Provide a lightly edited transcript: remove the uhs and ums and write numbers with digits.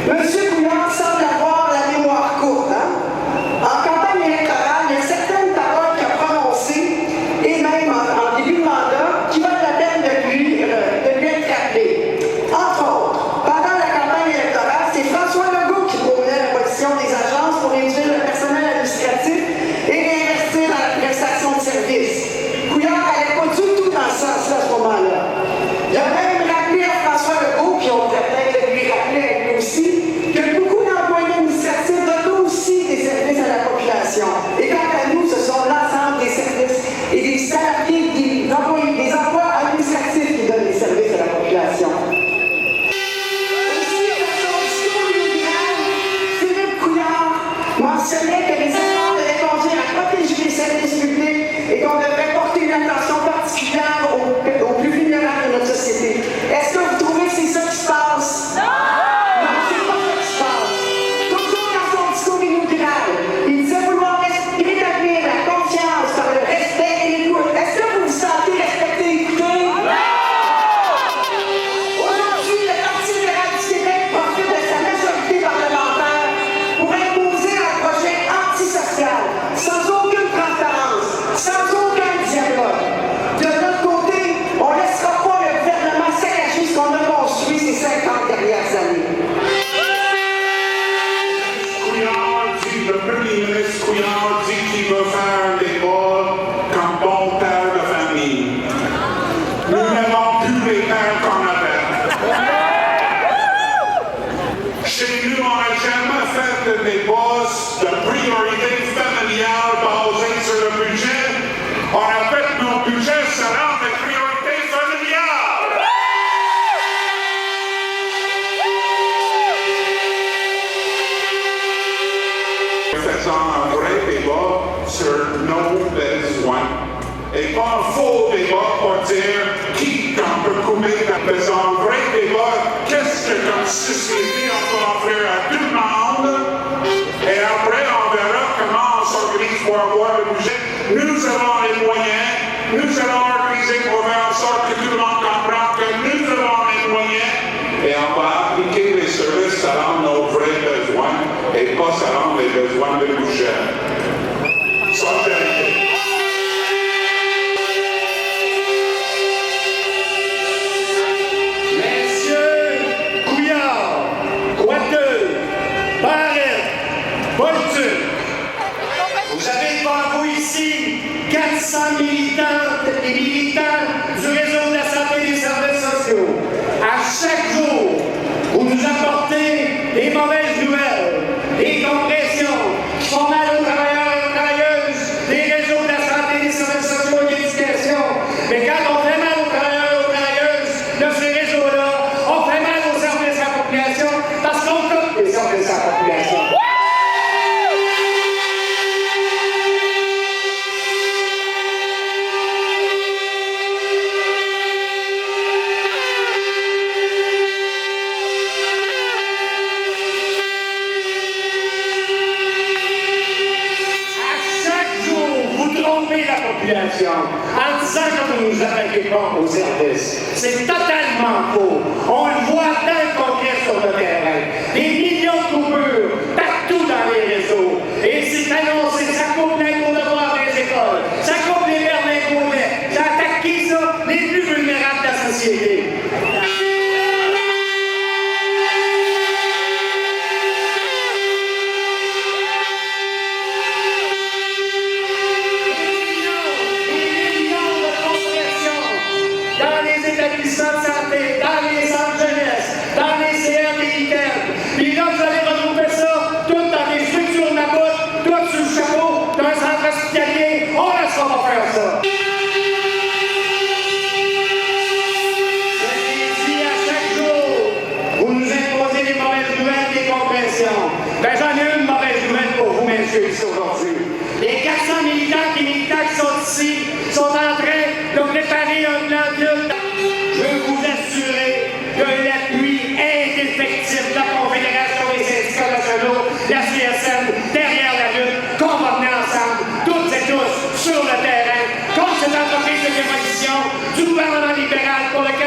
M. Couillard semble avoir la mémoire courte. En campagne électorale, il y a certaines paroles qu'il a prononcées, et même en début de mandat, qui valent la peine de lui être rappelées. Entre autres, pendant la campagne électorale, c'est François Legault qui promenait l'abolition des agences pour réduire le personnel administratif et réinvestir dans la prestation de services. Couillard n'allait pas du tout dans ce sens-là à ce moment-là. Il a même rappelé à François Legault, puis on devrait peut-être lui rappeler à lui aussi, que beaucoup d'employés administratifs donnent aussi des services à la population. Et quant à nous, ce sont l'ensemble des services et des salariés, des emplois administratifs qui donnent des services à la population. Aussi, dans son discours inaugural, Philippe Couillard mentionnait que les efforts devaient conduire à protéger les services publics et qu'on devrait porter une attention particulière aux plus vulnérables de notre société. Est-ce que vous trouvez que c'est ça qui se passe? Non! Non, c'est pas ça qui se passe. Toujours dans son discours inaugural, il disait vouloir rétablir la confiance par le respect et l'écoute. Est-ce que vous vous sentez respecté et écouté? Aujourd'hui, le Parti libéral du Québec profite de sa majorité parlementaire pour imposer un projet antisocial, sans aucune transparence, sans aucun dialogue. De notre côté, on ne laissera pas le gouvernement saccager ce qu'on a construit ces 50 dernières années. Le premier ministre Couillard dit qu'il veut faire un débat comme bon père de famille. Nous n'avons plus les pères qu'on avait. Chez nous, on n'a jamais fait de débat de priorité familiale basé sur le budget. On a fait nos budgets selon les priorités familiales. Faisons un vrai débat sur nos besoins et pas un faux débat pour dire qui on peut couper. Faisons un vrai débat, qu'est-ce que comme société on peut offrir à tout le monde et après on verra comment on s'organise pour avoir le budget. Nous avons les moyens, nous allons organiser pour faire en sorte que tout le monde comprenne que nous avons les moyens et on va appliquer les services selon nos vrais besoins et pas selon les besoins de budget. Ça, c'est vérité. Messieurs Couillard, Coiteux, Barrette, Bolduc, vous avez devant vous ici 400 militantes et militants du réseau de la santé et des services sociaux. À chaque jour, vous nous apportez des mauvaises nouvelles, des compressions qui font mal aux travailleurs et aux travailleuses des réseaux de la santé et des services sociaux et de l'éducation. Mais quand on fait mal aux travailleurs et aux travailleuses de ces réseaux-là, on fait mal aux services à la population parce qu'on coupe les services à la population. En disant que vous ne nous attaquez pas aux services. C'est totalement faux. On le voit dans le Congrès sur le terrain. Des millions de coupures partout dans les réseaux. Et c'est annoncé, ça coupe les cours de devoirs des écoles, ça coupe les mères d'imposer, ça attaque qui ça? Les plus vulnérables de la société. Établissements de santé, dans les centres jeunesse, dans les CR militaires. Puis là, vous allez retrouver ça, tout dans des structures mammouths, tout sur le chapeau d'un centre hospitalier. On ne laissera pas faire ça. Je l'ai dit à chaque jour, vous nous imposez des mauvaises nouvelles, des compressions. Ben, j'en ai une mauvaise nouvelle pour vous, messieurs, ici aujourd'hui. Les 400 militants qui sont ici sont en train de préparer un plan de lutte. Je veux vous assurer que l'appui indéfectible de la Confédération des syndicats nationaux, la CSN, derrière la lutte, qu'on va mener ensemble, toutes et tous, sur le terrain, contre cette entreprise de démolition du gouvernement libéral pour lequel